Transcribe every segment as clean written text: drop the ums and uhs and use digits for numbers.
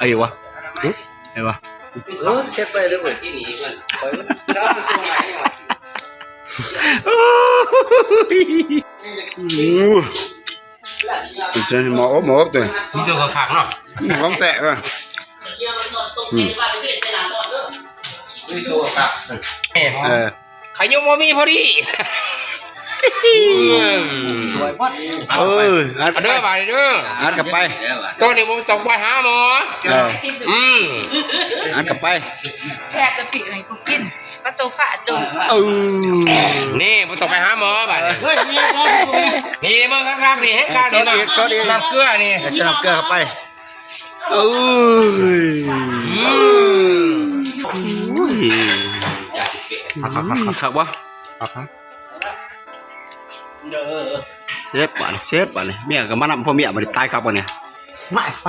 อ้วะไอ้วะเช็ดไปเรื่องที่หนีกันจะหมอตัวมีตัวกระขังเนาะก้องแตะว่ะมีตัวกระขังขยุมมีพอดีสวยพอดอัดเด้อไปเด้ออัดกลับไปตัวนี้ผมต้องไปหาหมออัดกลับไปแพทย์จะปิดให้กูกินก็ตัวขาจุ่มนี่ผมต้องไปหาหมอบ่นี่มึงข้างๆนี่ให้การนี่น้ำเกลือนี่จะน้ำเกลือเข้าไปขับวะเซฟบ้านเมียกับมันนำพ่อเมียมาตายครับวันนี้ไม่ไป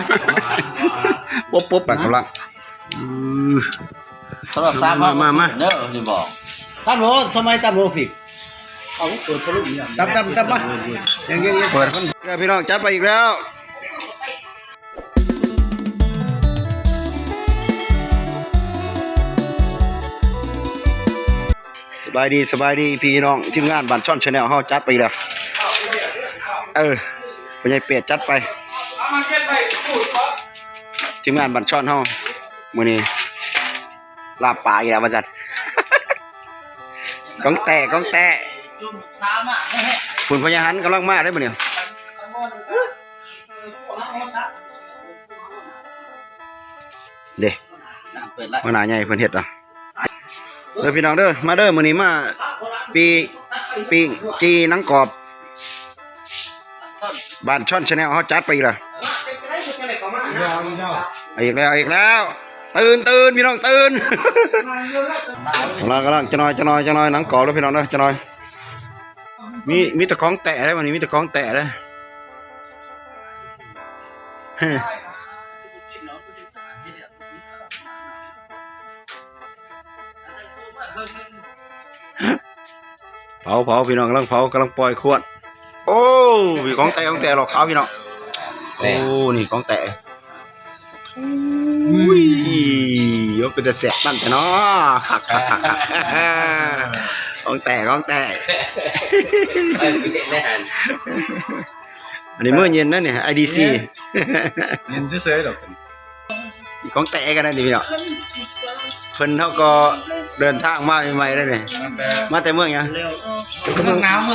ปุ๊บแบบกำลังโทรศัพท์มาเด้อสิบอกตำรวจทำไมตำรวจผิดเอาเปิดทะลุเนี่ยตำมาอย่างเงี้ยเปิดพี่น้องจัดไปอีกแล้วสบายดีพี่น้องทีมงานบ้านช่อนชาแนลเฮาจัดไปแล้วพ่อใหญ่เป็ดจัดไปทีมงานบ้านช่อนเฮามื้อนี้ลาบปลาอีกแล้วว่าจัดก้องแต่คุณพญาหันกำลังมาได้มื้อนี้เด้มื้อหน้าใหญ่เพิ่นเฮ็ดอ่ะเด้อพี่น้องเด้อมาเด้อมื้อนี้มาปีจีหนังกรอบบ้านช่อนชาแนลเฮาจัดไปอีกแล้วอีกแล้วตื่นพี่น้องตื่นกำลังจะน้อยหนังกรอบแล้วพี่น้องเด้อจะน้อยมีตะของแตะได้วันนี้มีตะของแตะได้เผาพี่น้องกำลังปล่อยขวดโอ้มีของแตะหลอกขาวพี่น้องโอ้นี่ของแตะยกเป็นแต่แสบนั่นแต่เนาะขักของแตะอันนี้เมื่อเย็นนั่นเนี่ย IDC เย็นเฉยๆหรอกของแตะกันนะดิพี่น้องเพิ่นเขาก็เดินทางมาใหม่ๆได้เลยมาแต่เมืองยัง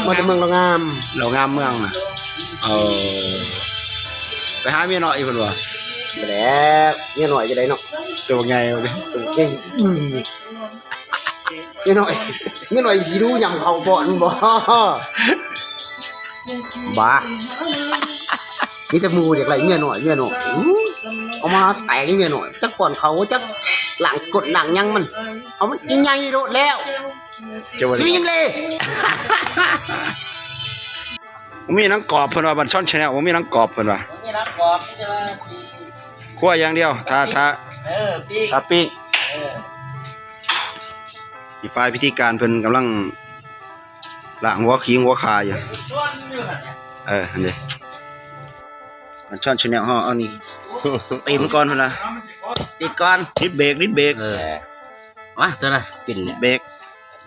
มาแต่เมืองเรางามเมืองน่ะไปหาเมียน้อยเพิ่นว่าไปแล้วเมียน้อยจะได้เนาะตัวใหญ่เลยตัวเก่งเมียน้อยสิรู้ยำเขาบ่อนบ่บ้านี่แต่มูเด็กไรเมียน้อยเอามาแตกเมียน้อยจักก่อนเขาจักหลังกดหลังยังมันเอามันกินยังโดดแล้วสวิงเลยมีนังกรอบเพิ่นว่าบันช่อนชาแนลมีนังกรอบเพิ่นว่ามีน้ำกรอบจะมาสีคั่วอย่างเดียวถ้าปิ้งอีฝ่ายพิธีการเพิ่นกำลังล้างหัวขิงหัวคาอยู่อันนี้บันช่อนชาแนลเฮาเอานี่ตีมันก่อนเพิ่นล่ะติดก่อนนิดเบรกมาตัวน่ะปิ่นเบรก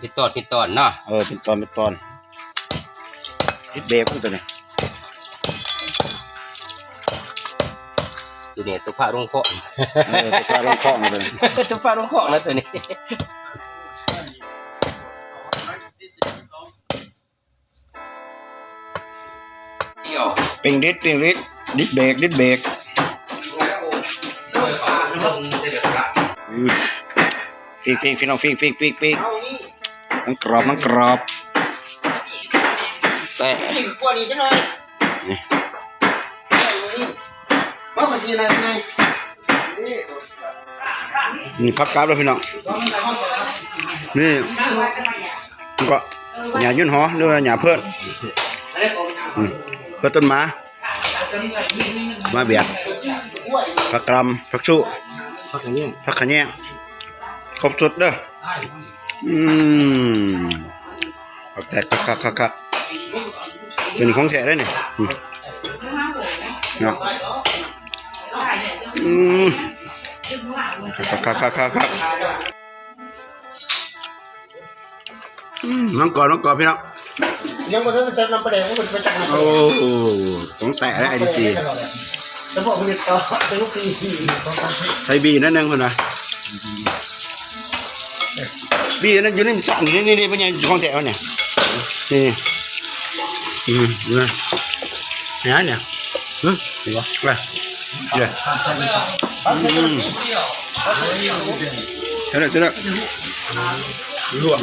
ปิดตอนเนาะเป็นตอนนิดเบรกตัวนี้ตัวนี้ตัวผ้าลงเคาะตัวผ้าลงเคาะเลยตัวผ้าลงเคาะนะตัวนี้ปิ้งดิดเบรกฟิงพี่น้องฟิงมันกรอบแต่นี่พักกราบแล้วพี่น้องนี่ก็หญ้ายุ่นหอหรือว่าหญ้าเพิ่นเพื่อต้นมาเบียดผักกรำผักชูผักขะแยงครบสุดเด้อผักแตกคักเป็นของแท้ได้เนี่ยเนาะ ครับน้องกอดพี่น้องยังบ่ทันได้ใช้น้ำปลาแดงมันไปจักน้ำโอ้ของแตะแล้วไอ้ดิซีแล้วพวกมันต่อเป็นลูกปีใส่บีนั่นนึงพุ่นน่ะบีนั่นอยู่ในสั่งนี่เป็นยังของแตะเนี่ยนี่ดูนะเนี่ยดีวะไปเดี๋ยวเสร็จลวก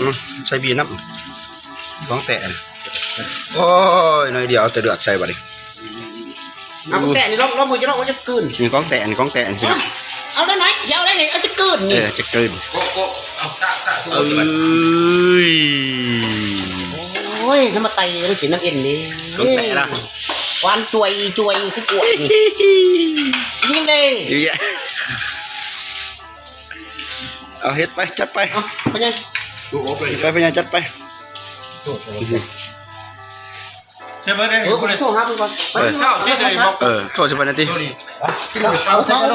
ใส่บีน้ำของแตะโอ้ยหน่อยเดียวเอาแต่เดือดใส่บ่ดิเอาของแตะนี่ลองมือจะลองว่าจะกลืนนี่ของแตะนี่เอาได้ไหมเช้าได้ไหนเอาจะกลืนนี่จะกลืนโอ้ยสมาไตแล้วกินน้ำเอ็นนี่ของแตะละหวานจวยคือกล้วยนี่เลยเอาเฮ็ดไปจัดไปเอาไปยังไปยังจัดไปใช่ไหมเนี่ยโทษครับก่อนเช้าที่ไหนบอกโทษ10 นาทีเอาโทษ10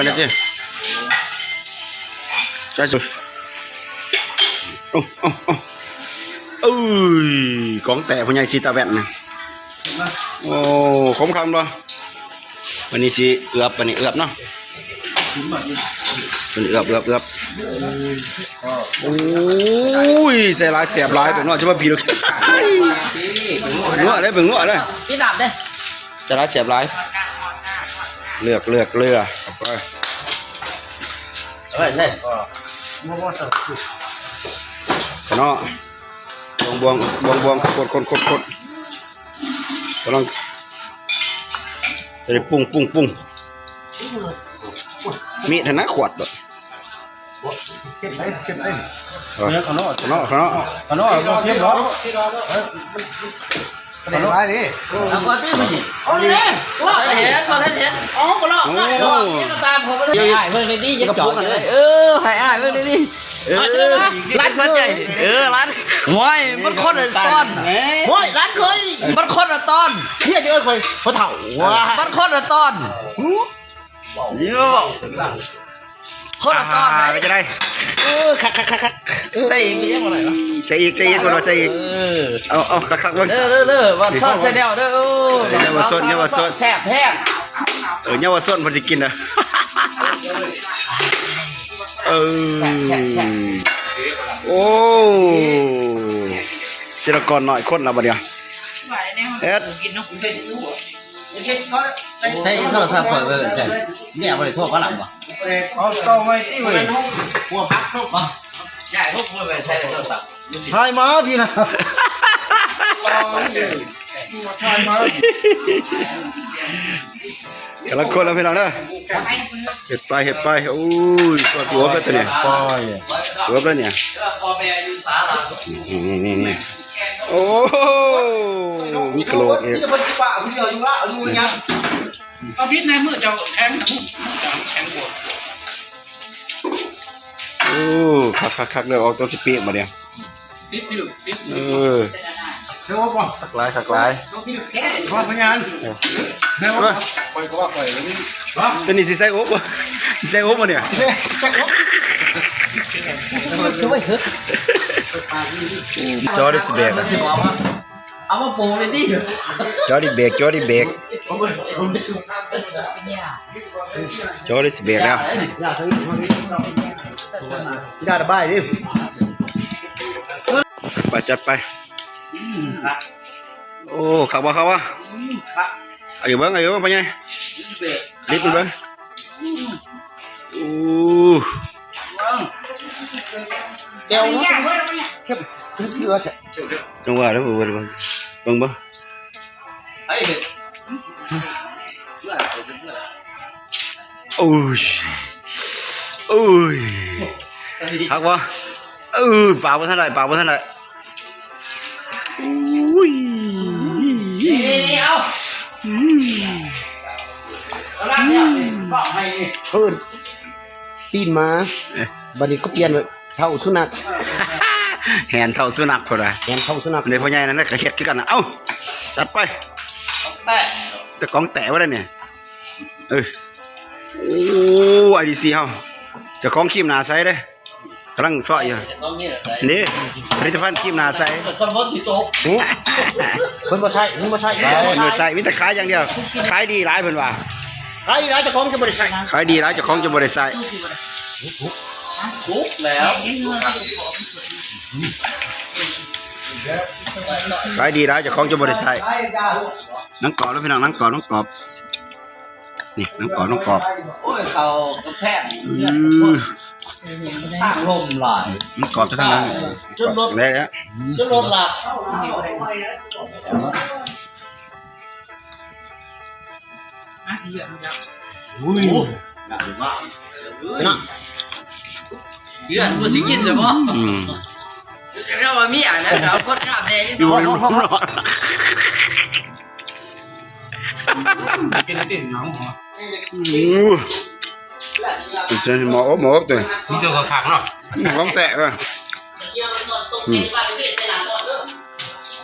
นาทีจ้าจุโอ้ยของแต่พญายซีตาแว่นนะโอ้ขมคำบ่วันนี้สิเอือบวันนี้เอือบเนาะเป็นเอือบโอ้ยใส่ลายเสียบลายเป็นนอจะมาพีลูกนัวเลยเบิ่งนัวเลยพี่ดับเด้ใส่ลายเสียบลายเลือกไปใช่เนาะบวงกดกำลังจะได้ปุ้งมีธนาขวดแบบเก็บได้เนี่ยขนมเข้มร้อนอะไรดิเอาก่อนที่มันเอาเลยว่าเห็นอ๋อก็รอตามผมไปเลยเพิ่งได้ดีจะจอดเลยให้อ้ายเพิ่งได้ดีร้านมันใหญ่ร้านโว้ยมันคนละตอนโว้ยร้านเคยมันคนละตอนเฮียเยอะไปเขาเถ่าว่ะมันคนละตอนเยอะคนละตอนไหนจะได้คักใส่อีกไม่ยังอะไรวะใส่อีกคนละใส่อีกเอาคักวันซ้อนใส่เดียวเนี่ยวันซ้อนแซ่บแท้เนี่ยวันซ้อนมันจะกินนะโอ้ศิลกรหน่อยคนละบัดเดียวเอ็ดใช่โทรศัพท์เปิดเลยใช่เนี่ยบริโภคก็หลับวะเอาเต้าไว้ที่เว้ยหัวพักทุกมั้งใหญ่พวกคุณไปใช้โทรศัพท์ทายมาพี่นะทายมาก ำลังคนแล้วพี่น้องเด้อเห็ดไปโอ้ยสวบแล้วตัวเนี่ยสวบแล้วเนี่ยนี่โอ้มีกระโหลกเองเอาพิษในมือจะแข็งบวกโอ้คักเลยออกตัวสิเปียกมาเนี่ยพิษเดี๋ยวก่อนคักลายว่าพยานเดี๋ยวไปก็ว่าไปแล้วนี่ตัวนี้สิใส่อบมาเนี่ยจอร์ดิสเบกเอามาปูเลยสิจอร์ดิเบกจอร์ดิสเบกแล้วได้ระบายดิไปจัดไปโอ้ขับวะอายุเบิ้งไปไงรีบไปเบิ้งโอ้เจ้าเนาะเข้มเชื่อใช่จังหวะแล้วเบิ้งโอ้ยหักวะปากบนท่านไหนอุ้ยนี่เอาปีนมาบัดนี้ก็เปลี่ยนเท่าสุนัขแหนเท่าสุนัขพอได้แหนเท่าสุนัขในพ่อใหญ่นั่นก็เฮ็ดคือกันนะเอ้าจัดไปแต่กองแตะว่าได้เนี่ย โอ้ไอดีซีเฮาเจะคล้าของครีมหนาใสเด้กำลังซอยอยู่นี่ผลิตภัณฑ์ครีมหนาใส สมมติสิโต๊ะ เพิ่นบ่ใช่เพิ่นบ่ใช่เพิ่นบ่ใช่มีแต่ขายอย่างเดียวขายดีหลายเพิ่นว่าขายดีหลายเจ้าของจะบ่ได้ใส่ขายดีหลายเจ้าของจะบ่ได้ใส่ ทุกแล้ว ขายดีหลายเจ้าของจะบ่ได้ใส่นังกรอบแล้วพี่น้องนังกรอบนี่นังกรอบ โอ้ยเขากระแทก ทางลมหลาย นังกรอบจะทางนั้นได้แล้ว จะรถหลับ อุ้ยเนาะ เพื่อนกูสิกินจะบ่เราว่ามีอ่ะนะเขาคนงามแน่ อยู่ในรถจะหมอตัว มีตัวขังเนาะ ของแตะเลย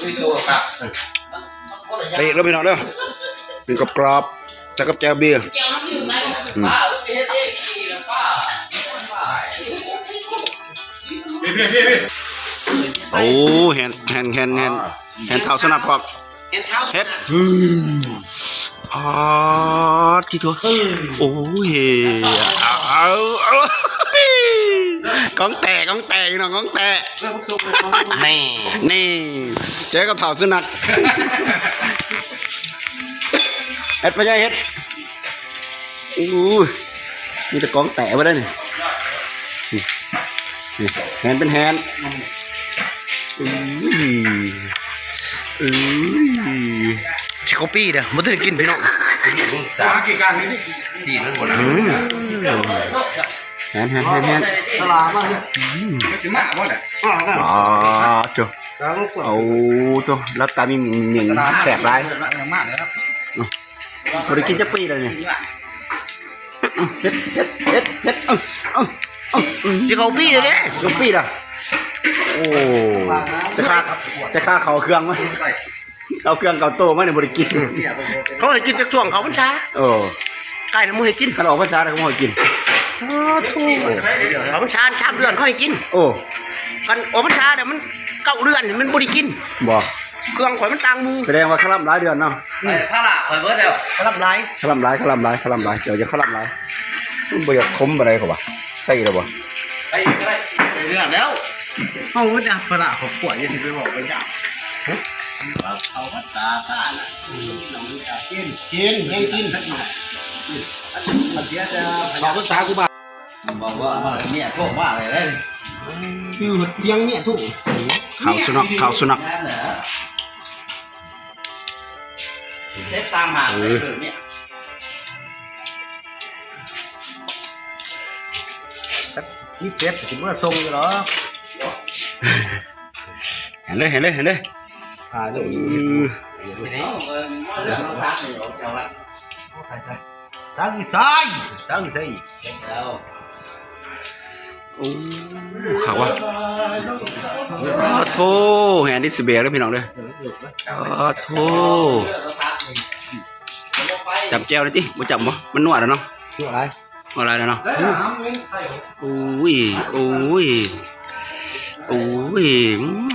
มีตัวขัง เตะแล้วพี่น้องเด้อเป็นกรอบๆจากกับแจวเบียร์ ป้าเฮ็ดเองกี่ละป้า โอ้แฮนเท้าสนับพร้อมเฮ็ดอ๋อที่ตัวโอ้ยเอากองแตกพี่น้องกองแตก นี่เจ๊กับเท้าสุนัขเฮ็ดไปใหญ่เฮ็ดมีแต่กองแตกไว้ได้นี่แฮนเป็นแฮนชิคปี้เด้อมันต้องกินพี่น้อง สามกี่การนี่สี่นั่นหมดแฮน ตลาดบ้านเนี่ย ไม่ถึงหน้าบ่เนี่ย จ้ะเอาตัวแล้วตามีเหนียงแฉบไร มากเลยครับ บริกินจะปีเลยเนี่ยเฮ็ดจะเขาปี้เลยเนี่ยเขาปี้อ่ะโอ้จะฆ่าเขาเครื่องไหมเอาเครื่องเก่าโตไหมเนี่ยบริกินเขาให้กินจากช่วงเขาพรรษาไก่น้ำมือให้กินขนมพรรษาเขาให้กินเขาพรรษา3 เดือนเขาให้กินโอ้กันออกพรรษาเนี่ยมัน9 เดือนมันบริกินบอกเครื่องข่อยมันต่างมูแสดงว่าขลับหลายเดือนเนาะ ถ้าล่ะข่อยเบิดแล้วขลับหลาย ขลับหลายเดี๋ยวจะขลับหลายมันบ่อยากคมอะไรเขาบ่ใช่หรอบ่ ไปก็ได้เรื่องแล้วเฮาจะฝรั่งเขาป่วยอย่าสิไปบอกไปจ้าเขาก็ตาตาน่ะกินให้กินมันเสียจะบอกภาษากูบ่บอกว่าเนี่ยโทษว่าอะไรได้อยู่เจียงเมียทุกข่าวสุนัขเซฟตามหาเนี่ยนี่เป็ดถึงว่าทรงอยู่หรอเห็นเลยถ่ายเลย ไปไหนเราซักเลยเจ้าละ ตั้งอีซ้ายแล้ว โอ้ข่าวว่าโธ่แฮนดิสเบียร์แล้วพี่น้องเลยโธ่จับแก้วเลยติบ่จับบ่มันนวดแล้วเนาะนวดอะไรแล้วเนาะโอ้ย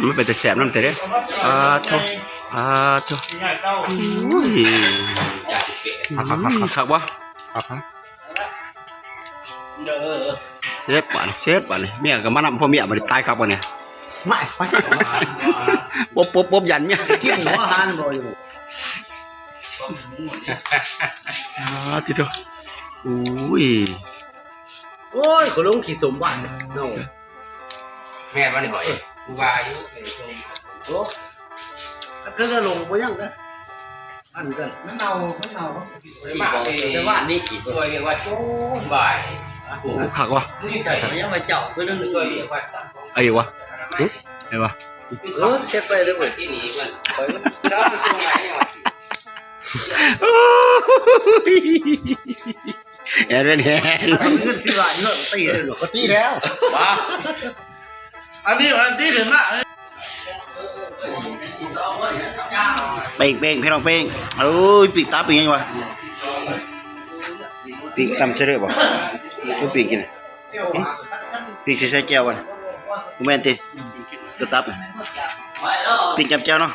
มันเป็นแต่แสบน้ำแต่เด้โธ่โอ้ยขักวะเซฟป่ะเนี่ยเมียกับมันพ่อเมียมันตายครับวะเนี่ยไม่ป๊บยันเมีย เกี่ยงหัวหันบ่อยู่ที่ตัวโอ้ยเขาลงขี่สมบัติโน่ แม่มันหอยกูวายุ โอ้ก็จะลงไปยังกันอันกันมันเน่าแต่ว่านี่กี่ตัวเรียกว่าโจ้บ่ายขักวะนี่ไก่ยังมาเจาะเพื่อนนึง ช่วยเรียกว่า ไอ้วะเช็คไปเรื่อย ที่หนีมันแล้วมันช่วงไหนเนี่ยแอนเป็นแอนเงิน10 บาทเยอะตีเลยหรอก็ตีแล้วว้าอันนี้ถึงละเป้งพี่น้องเป้งโอ้ยปีกตาปีกยังวะ ปีกตำเสด็จบ่ชุบปีกกินปีกสิใส่แก้วบ่บ่แม่นติตัวตับปีกจำแก้วเนาะ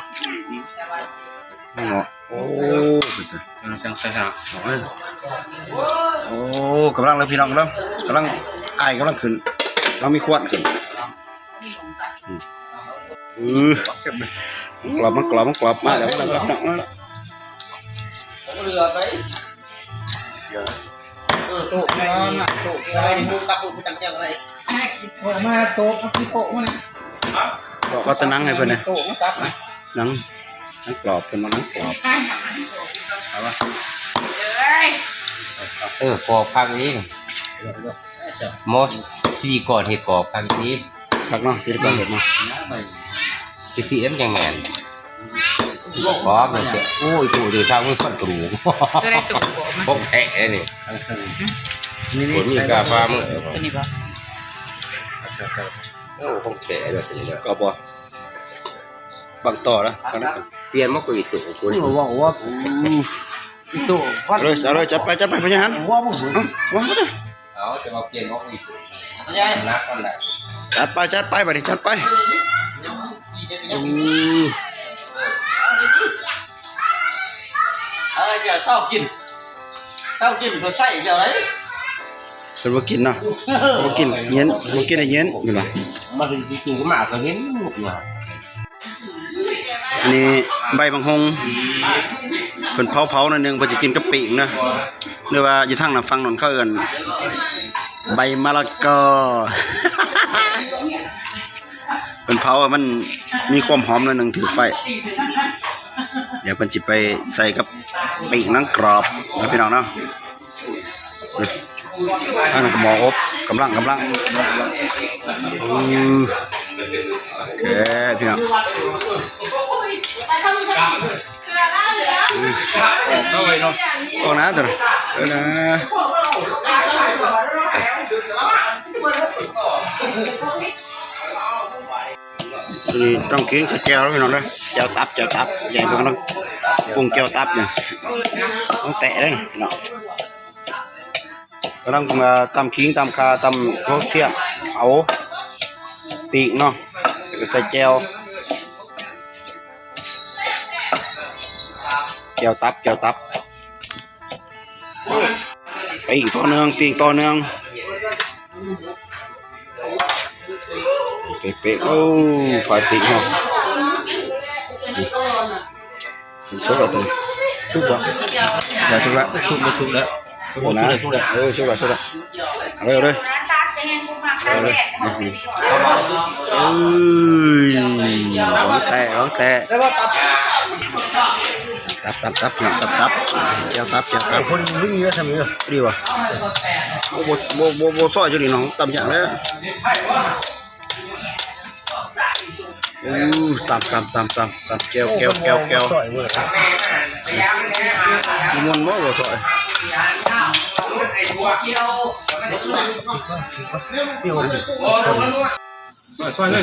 โอ้โอ้กำลังเลยพี่น้องกำลังไอกำลังขึ้นเรามีขวดขึ้นกรอบมันกรอบมาแล้วมาแล้วโต๊ะมาโต๊ะอะไรมุกตะกุกจังแก้วอะไรมาโต๊ะพี่โต๊ะมาก็จะนั่งให้เพื่อนเนี่ยโต๊ะมาซับนะนั่งกรอบเป็นมานั่งกรอบเอาวะกรอบพักนี้มอสซีก่อนเห็ดกรอบพักนี้ คักเนาะสิก่อนเห็ดเนาะที่สีมันยังแงนกรอบเลยเจ้าโอ้ยตัวเดียวทางมันฟันกรูก็ได้ตัวพกแท้นี่คนมีกาฟ้ามือนี่ปะโอ้พกแท้เลยทีนี้ก็บ่บังต่อนะเปลี่ยนมาคุยตัวกูนี่ว่าตัวเลยจับไปพญาหันว้าวจะมาเปลี่ยนมาคุยตัวนักกันแหละจัดไปบัดนี้จัดไปgiờ saoกินเขาใส่เดี๋ยวđấy เป็นว่ากินเนาะว่ากินเย็นว่ากินอะไรเย็นอยู่ไหนมาถึงจริงๆก็มาก็เห็นหมดเลยอันนี้ใบบางฮงเป็นเผาหน่อยนึงพอจะกินกะปินะหรือว่าอยู่ทางน้ำฟังนนเขาเอิ้นใบมะละกอเป็นเผามันมีความหอมหน่อยนึงถือไฟเดี๋ยวมันจะไปใส่กับปีกนังกรอบนะพี่น้องเนาะอันนั้นก็หมออบกำลังโอเคพี่น้องโอ้นะตัวนะนี่ต้องกินใส่แก้วแล้วพี่น้องเลยแก้วตับใหญ่มันต้องปรุงแก้วตับเนี่ยต้องแตะได้พี่น้องก็ต้องตำขิงตำคาตำพวกเทียมเอาปีกเนาะแล้วก็ใส่แก้วตับปีกตัวเนืองเป๊ะโอ้ฝ่ายปีกเนาะชุบแล้วตัวชุบวะชุบแล้วชุบแล้วโอ้นะชุบแล้วเอาเลยร้องแต่ตับแก้วตับคนนี้ก็ทำอย่างนี้ดีวะโบซอยจุดนี้น้องตับอย่างแล้วตับแก้วมันบ่ซอยซอยเลย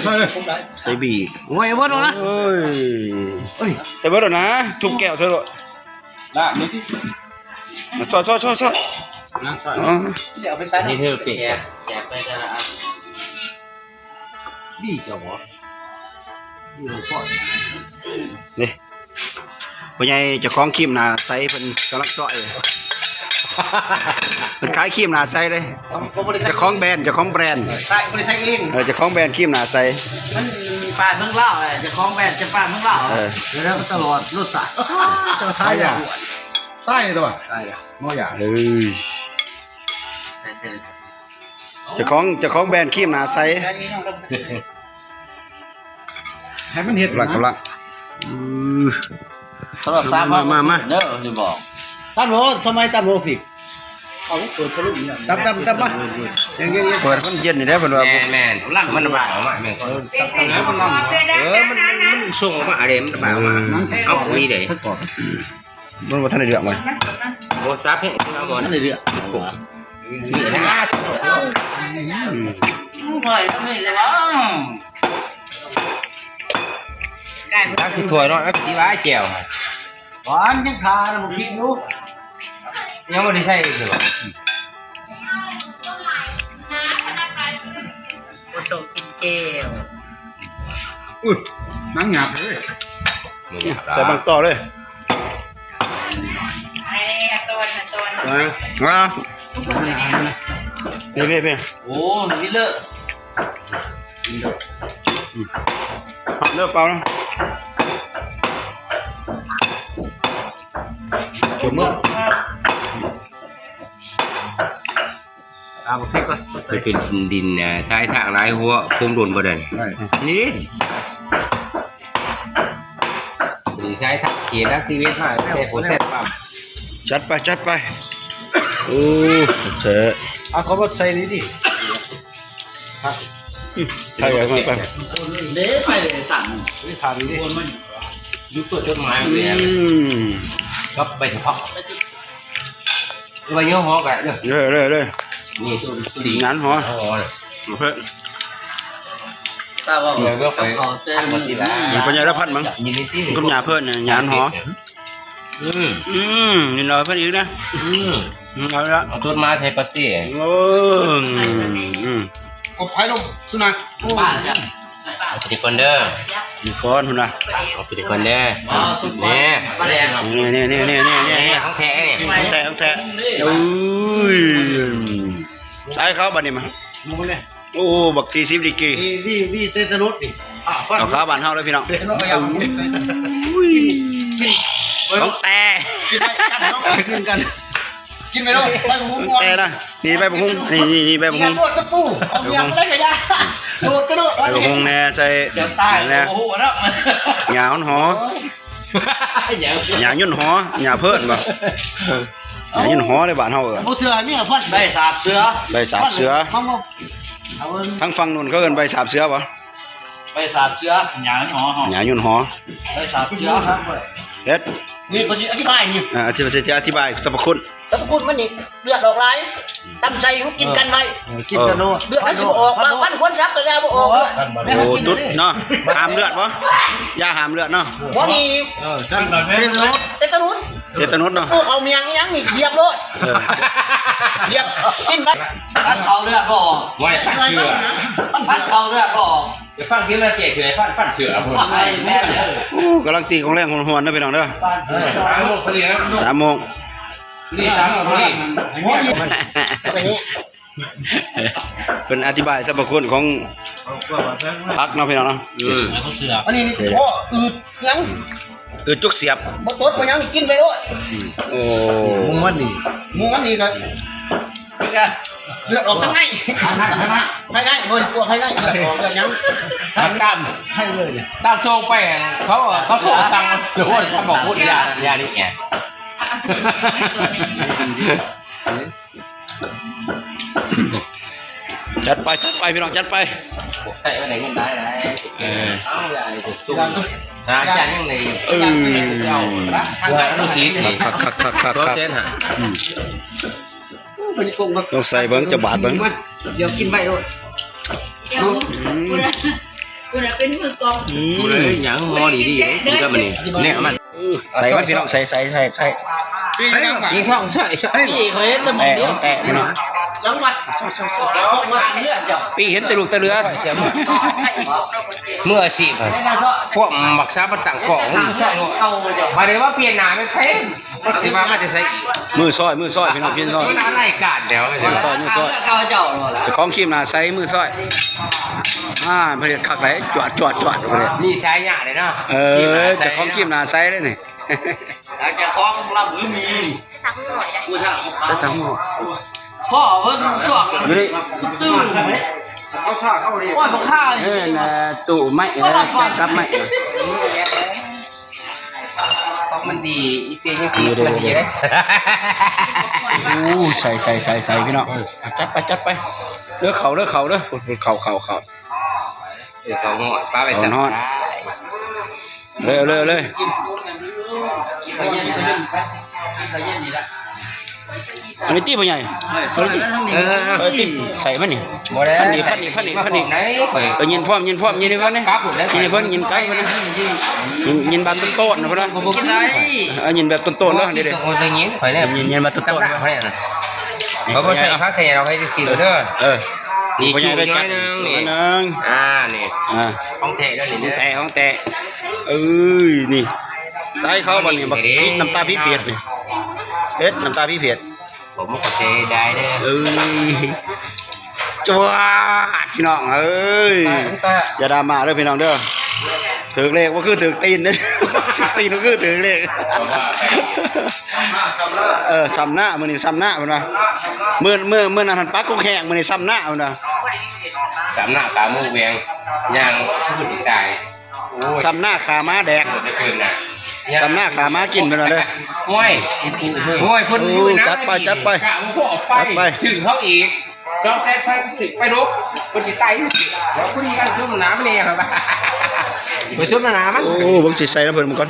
ใส่บีโอ้ยเบิดแล้วนะเอ้ยแต่เบิดแล้วนะทุบแก้วซะด้วยล่ะนี่ซอยเดี๋ยวไปใส่นี่เธอเปียกแจกไปจะละบีเจ้าบ่นี่พ่อใหญ่เจ้าของครีมหน้าใสเพิ่นกำลังซอยมันขายครีมหน้าใสเลยเจ้าของแบรนด์ใช่บ่ได้ใส่เองเจ้าของแบรนด์ครีมหน้าใสมันป่าเมืองลาวเจ้าของแบรนด์จะป่าเมืองลาวแล้วตลอดรสชาติใช่อ่ะใต้ตัวใช่อ่ะบ่อยากเจ้าของแบรนด์ครีมหน้าใสให้มันเห็ดกำลังตลอด3มาเด้อสิบอกตำโหสมัยตำโหฟิกเอาเปิดทะลุนี่ตำมาอย่างเงี้ยเปิดมันเย็นนี่ได้เพิ่นว่าแม่นลั่งมันระบายออกมาแม่นมันส่งออกมาอะไรมันระบายออกมาเอาคุยเด้มันบ่ทันได้เดือดมั้ยโอ้ซับให้เอาบ่ทันได้เดือดนี่นะถอยทำไมล่ะบ่ตั้งสิถ้วยเนาะสิว่าแจ่วหวานยังทานะบ่กินอยู่ยังบ่ได้ใส่เลยบ่ นังหยาบเลย มือหยาบ ใส่บางต่อเลย ไอ้ตัว มาเพ่เพ่ โอ้นี่เลอะ หักเลิกเปล่านะจุ่มมือเอาพริกก่อน ไปเป็นดินทรายทางไรหัวคุมโดนบ่ได้นี่ดีทรายทางเกียร์นักชีวิตมาเสร็จผลเสร็จปั๊บ จัดไปโอ้เฉะ เอาเขามาใส่นี่ดิ ใช่ยังไงไป เด้ไปเลยสั่ง นี่ทานนี่ดิ ยุคตัวจดหมายเลยก็ไปเฉพาะไปเยอะหอกันเนี่ย เลย นี่ตัวดี งานหอ หอเนี่ย เพื่อ ทราบว่า เดี๋ยวก็ไป เขาเต้น หมดทีละ มีปัญญาละพัดมั้ง ยินดีที่ คุณยาเพื่อนงานหอนี่น้อยเพื่อนอีกนะน้อยละ เอาต้นมาไทยปฏิ โอ้ กบไผ่ลงสุนัข บ้านจ้ะ เอาไปดีคนเด้อ มีก้อนคุณนะ เอาไปดีคนเด้อ อ๋อสุดบ้านบ้านแดง นี่ ของแท้เนี่ย ต้องแทะโอ้ยใช้เขาบัดนี้มา มึงเนี่ย โอ้บัก40 ดีกรี นี่เตตนุสดิ เอาขาบานเฮาเลยพี่น้อง เตตนุสยัง ต้องแต่ กินไปกันน้องไปกินกันกินไปลูกไปบุ้งก่อน แต่นะนี่ใบบุ้งนี่ใบบุ้ เมีย ง โดดตะปูเอาเมียมาได้กระยาโดดจะโดด ใบบุ้งแน่ใส่ เดี๋ยวตาย แน่ โอ้โหแล้ว หยาหอหยายุ่นหอหยาเพิ่นบ่หยายุ่นหอในบ้านเฮาเออ ผู้เสือเนี่ยพัดใบสาบเสือ ใบสาบเสือ เขาบอกเอา ทั้งฝั่งนู้นเขาเอิ้นใบสาบเสือบ่ ไปสาบเชื้อหยาหอหอ หยายุ่นหอ ไปสาบเชื้อ เฮ็ด นี่ก็จะอธิบายนี่ อธิบายสรรพคุณ แล้วพูดมันนี่เลือดออกไหลตั้มใจเขากินกันไหมกินกันโน่เลือดมันจะออกมาพันคนรับก็ได้บ่ออกเลย โอ้ตุ๊ดเนาะหามเลือดบ่ยาหามเลือดเนาะ บ่นี่กันเตตนุส เจตนุสเนาะ พวกเอาเมียงยังนี่เหยียบโลดเหยียบกินไป พัดเขาเลือดก็ออก ไม่ฟันเสือ พัดเขาเลือดก็ออก จะฟังที่มาเจ๊เสือฟันเสือผม ไอ้แม่เนี่ย โอ้กำลังตีของแรงหวนๆนะพี่น้องเด้อ 3 โมงพอดีนะ 3 โมง นี่3 โมงพอดี ไปนี่ เป็นอธิบายสรรพคุณของพักเนาะพี่น้องเนาะ อันนี้นี่โอ้อืดยัง จุกเสียบ บ่ตดบ่ยังกินไปโลด โอ้ มึงมันนี่ก็เลือดออกทั้งในให้ได้บ่กลัวให้ได้เลือดออกแล้วยัง ตาม ให้เลย ตามโซงไปเขาโทรสั่งหรือว่าเขาบอกพูดยานี่ไง จัดไปพี่น้องจัดไป ใช่ว่าไหนเงินได้ไรเอาใหญ่สุดนะจานยังไงเจ้าหาลูกศิษย์ คัก ตัวเส้นหา เป็นกงมา ต้องใส่เบิ้งจะบาดเบิ้ง เดี๋ยวกินไปโลด เดี๋ยวคุณเป็นมือกอง กูเลยอย่างมอดีกูก็มันนี่เนี่ยมัน ใส่มันพี่น้องใส่ยิงท่องใช่ พี่เคยเห็นแต่หมอเดียว แตะมันเนาะ จังหวัดมาเลือดเจ้า ปีเห็นแต่ลูกตะเรือ เมื่อสิพวกหมักซาบัต่างเกาะมาเลยว่าเปลี่ยนหนาไม่เป็นสิมามันจะใส่ มือซอยพี่น้องพี่ซอย อะไรกันเดี๋ยว มือซอย เอาเจ้าหรอ จะคล้องครีมหน้าใส่มือซอยผลิตคักไหนจวดเลย นี่ใช้หยาเลยเนาะ จะคล้องครีมหน้าใส่เลยนี่ อยากจะคล้องรับมือมี สักหน่อยได้ กูจะ จะทั้งหมด พ่อเพิ่นสวก อยู่นี่ ตื้อเขาฆ่าเขาเลยว่าเขาฆ่า ตู่ไม้กับไม้ ต้องมันดีอีเตียยังกินมันดีเลย โอ้ใส่พี่น้องจัดไปเลือกเขาเข่าเเขาหมดป้าไปสั่งได้ เลย ขยันนี่ละ อันนี้ตีบ่ใหญ่ตีใส่มันนี่ หมดแล้ว พันนี่ ไหน ยินพร้อมยินนี่ก่อนนี่ยินเพิ่นยินไก่เพิ่นยินบานต้นๆนะเพิ่น กินไร ยินแบบต้นๆเนาะนี่เด้ โอ้ยยิ้มข่อยเนี่ย ยินมาต้นๆ เขาเนี่ยเขาใส่ผ้าใส่เราให้สิเด้อ นี่ พ่อให จุ ญ่ ก ได้ น้ จั อ ด ยนึง น้ นี่ อยนึง นี่ อ่า ของแท้แล้วนี่ ของ เด้อ แต่ของแต่เอ้ยนี่ใส่เข้าบัดนี้บักพริกน้ำตาพริกเผ็ดนี่เผ็ดน้ำตาพริกเผ็ด ผมก็เทได้เด้อ เอ้ยจวดพี่น้องเอ้ยอย่าดราม่าเด้อพี่น้องเด้อถือเลขว่าคือถือตีนเด้อถือตีนก็คือถือเลขซ้ำหน้ามื้อนี้ซ้ำหน้าเพิ่นว่ามื้อนั้นหันปักกุ้งแห้งมื้อนี้ซ้ำหน้าเพิ่นว่า สามหน้าขามือเวียงย่างพูดตายโอ้ย ซ้ำหน้าขาม้าแดก จะเกินน่ะ ซ้ำหน้าขาม้ากินเพิ่นว่าเด้อ ห้วยห้วยพุ่นอยู่นะ จัดไปจัดไป กะว่าพวกออกไป จัดไป ถึงเขาอีกจอมแซ่สึกไปลุกคนสิตายอยู่แล้วผู้นี้กันชุ่มน้ำเนี่ยครับไปชุ่มน้ำมัน โอ้เบิ่งสิใส่แล้วเพิ่นมันก่อน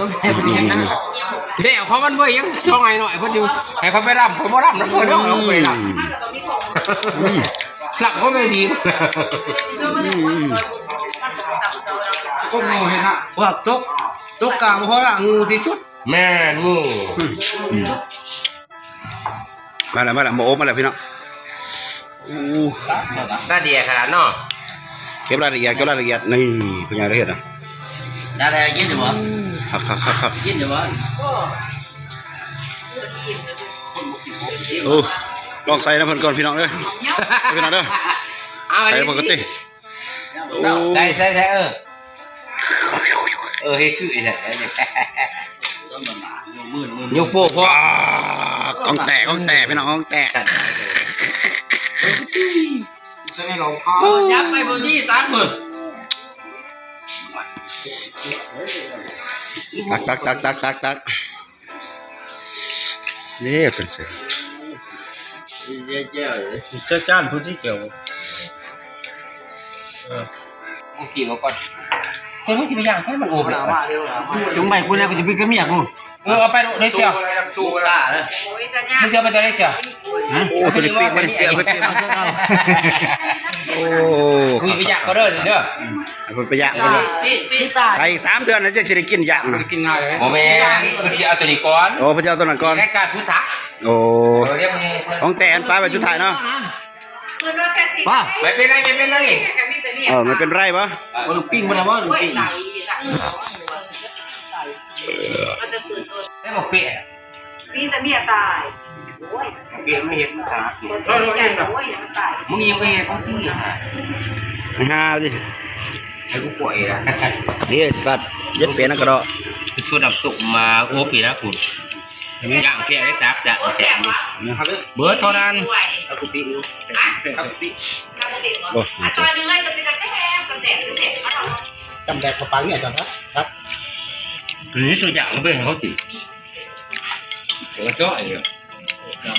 เดี๋ยวเขามันเว้ยยังช่องไงหน่อยเพิ่นอยู่ให้เขาไปรำเขาบ่รำนะเพิ่นเอาไปรำสักเขาไม่ดีก็งูเห็นฮะ ว่าตกกลางเพราะว่างูที่สุด แม่งู มาแล้วมาโอบมาแล้วพี่น้องโอ้ ตาเดียขนาดเนาะ เก็บรายละเอียดนี่เพิ่นยังได้เฮ็ดอ่ะ ได้แล้วกินอยู่บ่ คัก กินอยู่บ่ โอ้ลองใส่น้ำเพิ่นก่อนพี่น้องเด้อพี่น้องเด้อ เอาอัน ใส่ นี้ ปกติโอ้ ใส่เฮ้ยคือใส่ยกโป้พ่อ ก้องแตกพี่น้องก้องแตก จะไม่ลงคอ ยับไปบ่นี่ตักมึง ตักนี่จังซี่ เจ้า เจ้าจ้านผู้ที่เกี่ยว มึงขี่มาก่อนเฮ้ยมึงจะไปย่างให้มันโอบเลย จุงไปกูแล้วก็จะไปกระเมียกู เอาไปได้เชียว สู้ล่ะเด้อ มึงเชียวไปตัวได้เชียว โอ้ตัวนี้เปียกบ่ได้เปียกไปเปียกโอ้ คุยไปย่างก็เด้อเด้อ เพิ่นไปย่างกันเลย พี่ตา ไป3 เดือนแล้วจะสิได้กินย่างนะ กินง่ายเลยโอ้แม่มึงจะเอาตัวนี้ก่อน โอ้พระเจ้าตัวนั้นก่อน รายการชุดท้า โอ้ เรียกมึง ของแต่อันปลาไปชุดท้ายเนาะ ป้า ไม่เป็นไร ไม่เป็นไรบ่ มันปิ้งมาแล้วว่าปิ้ง ไม่บอกเปีย พี่แต่เมียตายโอ้ย เปียไม่เห็นขา คนใจโอ้ยมันตาย มึงยังไม่เห็นเขาที่อ่ะ หาดิ ไอ้กูป่วยอ่ะ นี่สัตว์ยัดเป็นนักกระดอ ชุดดับตุกมาโอ้ปีนะคุณย่างเสียได้ซับจากแสนเบิร์ดเท่านั้น โอ้ ตอนนึงไอ้จะเป็นกระแทกกระแทกมาหรอ จำแดกกระปังเนี่ยจ้ะครับ นี่สุดอย่างเป็นเขาสิเดี๋ยวจ้อยเนี่ย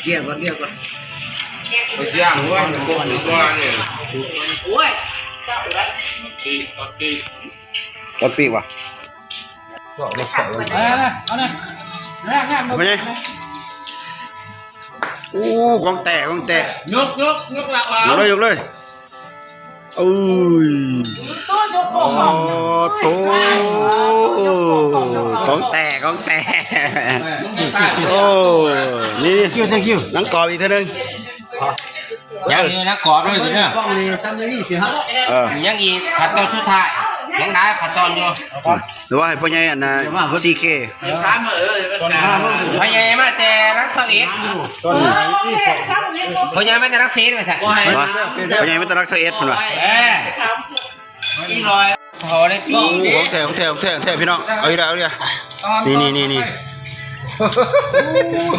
เรียกก่อน สุดอย่างว่าตัวนี้ตัวเนี่ย โอ้ย ตอนปีกว่ะ เอาเลย ไปไงโอ้กองแตก ยกละว่าย กเลยโอ้ยโอ้โตของแตกโอ้นี่ คิว นังกรอบอีกเท่านึง ยังอีกนะกอดด้วยสิเนี่ย กล้องนี่ซ้ำเลยสิครับ ยังอีกขัดตอนชุดท้ายยังได้ขัดตอนอยู่ หรือว่าให้พ่อใหญ่อันน่ะ CK ถามพยายามมาแต่รักษาเอ็ดพยายามมาแต่รักเซนไปสัก ว่าพ่อใหญ่ไม่ต้องรักษาเอสเพิ่นว่า อีลอย พอได้ปี ของแท้พี่น้องเอาอีกแล้วนี่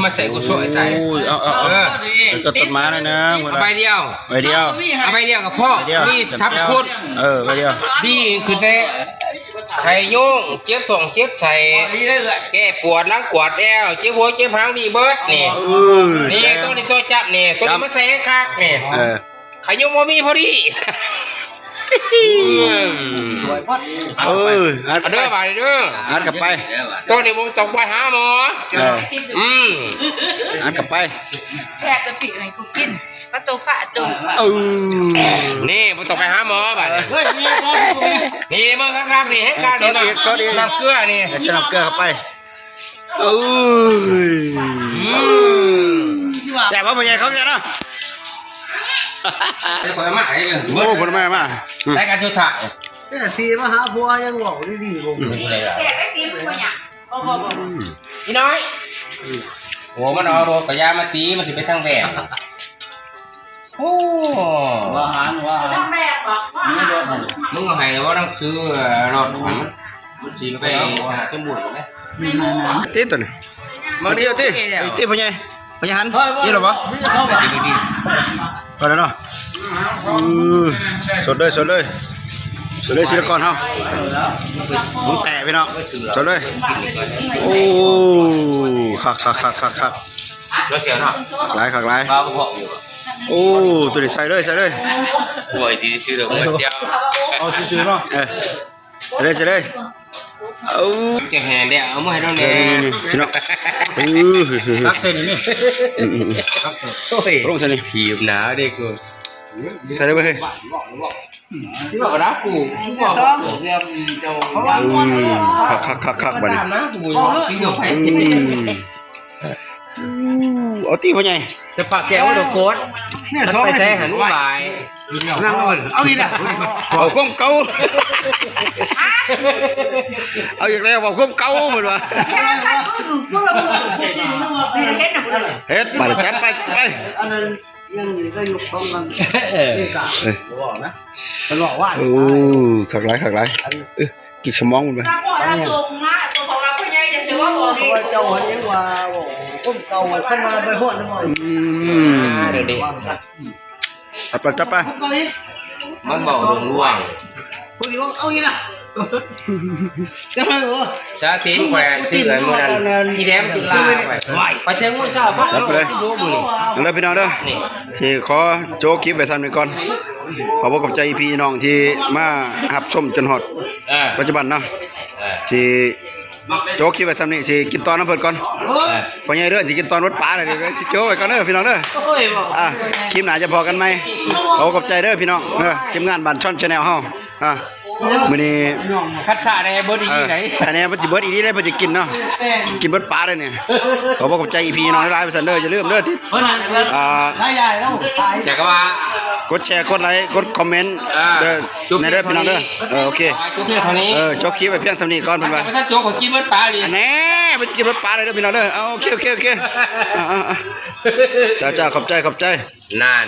มาใส่กูสวยใจ โอ้ยเอาก็ต้นไม้หน่อยนึง เอาใบเดียว ใบเดียว เอาใบเดียวกับพ่อนี่ซับพุทธ ใบเดียว นี่คือแต่ไข่ยุ่งเจ็บท้องเจ็บใส่แก้ปวดล้างกวาดแอวเจ็บหัวเจ็บหางดีเบิร์ดนี่นี่ตัวนี้ตัวจับนี่ตัวนี้มาใส่คักนี่ไข่ยุ่งมีพอดี สวยพอด เด้อไปเด้อ อัดกลับไป ตัวนี้มึงต้องไปหาหมออัดกลับไป แทบจะปิดให้กูกินก็ตัวขาดตัว นี่มึงต้องไปหาหมอไป เฮ้ยนี่ก็ นี่มึงข้างๆนี่ให้การนี่น้ำเกลือนี่ จะนำเกลือเข้าไปแซ่บว่าพ่อใหญ่เขาแก่เนาะ ผลไม้เลย โอ้ผลไม้มา ได้การชุดถ่าย นี่ทีมาหาผัวยังบอกดีๆผม อะไรอ่ะ แกไอ้ตีมันเนี่ยบ่ พี่น้อยโอ้มันเอาโรกระยามาตีมันสิไปทางแบบโอ้ ว่าหารว่า ต้องแบกบอกว่า มึงให้ว่าต้องซื้อรถมันสีไปหาสมุนนะ ตีตัวนี้มาเดียวตีตีพ่อใหญ่พ่อใหญ่หันยี่หรอปะ ดี ก่อนแล้วเนาะสดเลยซิลิคอนเฮามึงแตะพี่น้องสดเลยโอ้คัก รถเสียเนาะ หลายคักหลาย บ้าก็บอกอยู่ โอ้ตัวนี้ใส่เลย ป่วยดีซื้อดอกไม้เจ้า เอาซื่อๆเนาะ ใส่เลยเอา เก็บแหนเดียวเอามาให้น้องแน่ พี่น้อง รักเส้นนี่ โอ้ย ลงใส่นี่ ผีหนาวเด็กกู ใส่เลยเว้ย ที่บอกนะกูบอก คักบัดนี้ ตามนะกูพี่กับใคร เอาตีพ่อใหญ่ จะปากแก้วว่าโดนโค้ดมันไปแซ่หันวาย นั่งเอาอีกแล้ว เอาความเก่าเอาอีกแล้วเอาความเก่าเหมือนว่า พวกเราเฮ็ดน่ะบ่ได้ เฮ็ดมาจัดไป อันนั้นยังก็ยกต้องกันนี่กะบอกนะมันบอกว่า โอ้คักหลายกินสมองมันไป ถ้าพ่อถ้าส่งมาตัวของเราพ่อใหญ่จะสิว่าบ่ เพ ดี ราะว่าเจ้าหันยังว่าบอกก้มเก่าขึ้นมาไปหดนะบอก เดี๋ยวดิ จับไป มันบอกดวงร่วง พวกนี้ว่าเอาอีกแล้วจะให้บอก ชาติแขวนซื้อเงินเมื่อนั้นอีแดมตุลาไปเชิงมุสาพักที่รู้มือ นั่นเลยพี่น้องเด้อ นี่ สิขอโจคลิปไว้ซ้ำนึงก่อนขอบอกกับใจพี่น้องที่มาหับชมจนฮอดปัจจุบันเนาะสิโจคลิปไว้ซ้ำนี้สิกินตอนน้ำเพิ่นก่อนพ่อใหญ่เด้อสิกินตอนรถปลาเลยเดี๋ยวสิโจไว้ก่อนเด้อพี่น้องเด้อคลิปหน้าจะพอกันไหมขอขอบใจเด้อพี่น้องทีมงานบ้านช่อน Channel เฮามื้อนี้ คัดสาในเบอร์ดีไหน ใช่แน่มันสิเบิดอีนี้ได้เพิ่นสิกินเนาะกินเบิดปลาได้เนี่ยขอบอกกับใจพี่น้องหลายๆไปซั่นเด้ออย่าลืมเด้อที่ ถ้าใหญ่แล้วตาย แต่ก็ว่าก ดแชร์กดไลค์กดคอมเมนต์เด้อในเด้อพี่น้องเด้อโอเค จุ๊บเพียงเท่านี้ จบคลิปไปเพียงสำนีก่อนเพิ่นว่า ถ้าโจ๊กของกินเบิร์ดปลาดิ แหน่ไปกินรถปลาเลยเด้อพี่น้องเด้อเอาโอเคจ้าขอบใจ นาน